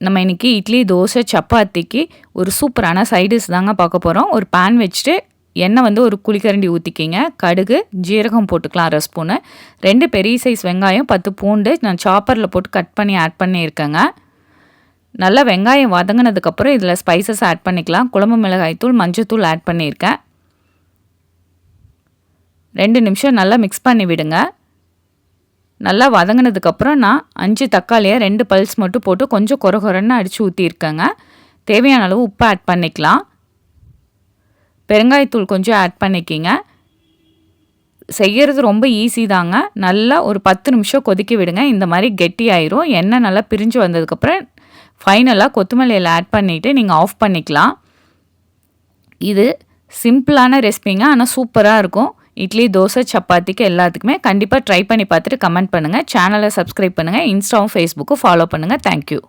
நம்ம இன்றைக்கி இட்லி, தோசை, சப்பாத்திக்கு ஒரு சூப்பரான சைட் டிஷ் தாங்க பார்க்க போகிறோம். ஒரு பேன் வச்சுட்டு எண்ணெய் வந்து ஒரு குழிக்கரண்டி ஊற்றிக்கிங்க. கடுகு, ஜீரகம் போட்டுக்கலாம் 1 ஸ்பூனு. 2 பெரிய சைஸ் வெங்காயம், 10 பூண்டு நான் சாப்பரில் போட்டு கட் பண்ணி ஆட் பண்ணியிருக்கேங்க. நல்லா வெங்காயம் வதங்கினதுக்கப்புறம் இதில் ஸ்பைசஸ் ஆட் பண்ணிக்கலாம். குழம்பு மிளகாய்த்தூள், மஞ்சத்தூள் ஆட் பண்ணியிருக்கேன். 2 நிமிஷம் நல்லா மிக்ஸ் பண்ணி விடுங்க. நல்லா வதங்கினதுக்கப்புறம் நான் 5 தக்காளியை 2 பல்ஸ் மட்டும் போட்டு கொஞ்சம் கொரன்னு அடித்து ஊற்றிருக்கேங்க. தேவையான அளவு உப்பு ஆட் பண்ணிக்கலாம். பெருங்காயத்தூள் கொஞ்சம் ஆட் பண்ணிக்கிங்க. செய்கிறது ரொம்ப ஈஸி தாங்க. நல்லா ஒரு 10 நிமிஷம் கொதிக்க விடுங்க. இந்த மாதிரி கெட்டியாயிரும். எண்ணெய் நல்லா பிரிஞ்சு வந்ததுக்கப்புறம் ஃபைனலாக கொத்தமல்லி இலை ஆட் பண்ணிவிட்டு நீங்கள் ஆஃப் பண்ணிக்கலாம். இது சிம்பிளான ரெசிபிங்க, ஆனால் சூப்பராக இருக்கும். இட்லி, தோசை, சப்பாத்திக்கு எல்லாத்துக்குமே கண்டிப்பாக ட்ரை பண்ணி பார்த்துட்டு கமெண்ட் பண்ணுங்கள். சேனலை சப்ஸ்கிரைப் பண்ணுங்கள். இன்ஸ்டாவும் ஃபேஸ்புக்கும் ஃபாலோ பண்ணுங்கள். தேங்க்யூ.